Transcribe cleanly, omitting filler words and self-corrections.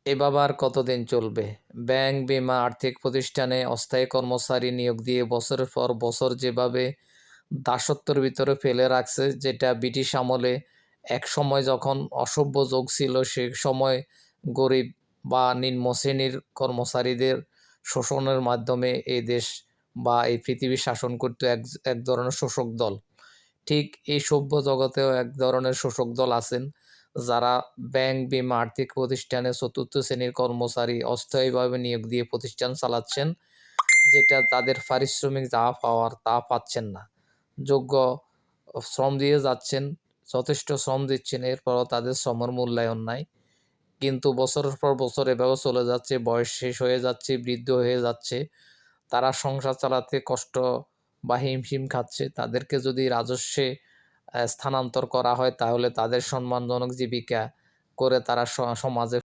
এভাবে আর কতদিন চলবে? ব্যাংক, বীমা, আর্থিক প্রতিষ্ঠানে অস্থায়ী কর্মচারী নিয়োগ দিয়ে বছরের পর বছর যেভাবে দাসত্বের ভিতরে ফেলে রাখছে, যেটা ব্রিটিশ আমলে একসময় যখন অসভ্য যুগ ছিল, সে সময় গরিব বা নিম্ন শ্রেণীর কর্মচারীদের শোষণের মাধ্যমে এই দেশ বা এই পৃথিবী শাসন করত এক ধরনের শোষক দল। ঠিক এই সভ্য জগতেও এক ধরনের শোষক দল আছেন, যারা ব্যাংক, বীমা, আর্থিক প্রতিষ্ঠানে চতুর্থ শ্রেণীর কর্মচারী অস্থায়ীভাবে নিয়োগ দিয়ে প্রতিষ্ঠান চালাচ্ছেন, যেটা তাদের পারিশ্রমিক যা পাওয়ার তা পাচ্ছেন না। যোগ্য শ্রম দিয়ে যাচ্ছেন, যথেষ্ট শ্রম দিচ্ছেন, এরপরও তাদের শ্রমের মূল্যায়ন নাই। কিন্তু বছরের পর বছর এভাবে চলে যাচ্ছে, বয়স শেষ হয়ে যাচ্ছে, বৃদ্ধ হয়ে যাচ্ছে। তারা সংসার চালাতে কষ্ট বা হিমশিম খাচ্ছে। তাদেরকে যদি রাজস্বে স্থানান্তর করা হয়, তাহলে তাদের সম্মানজনক জীবিকা করে তারা সমাজে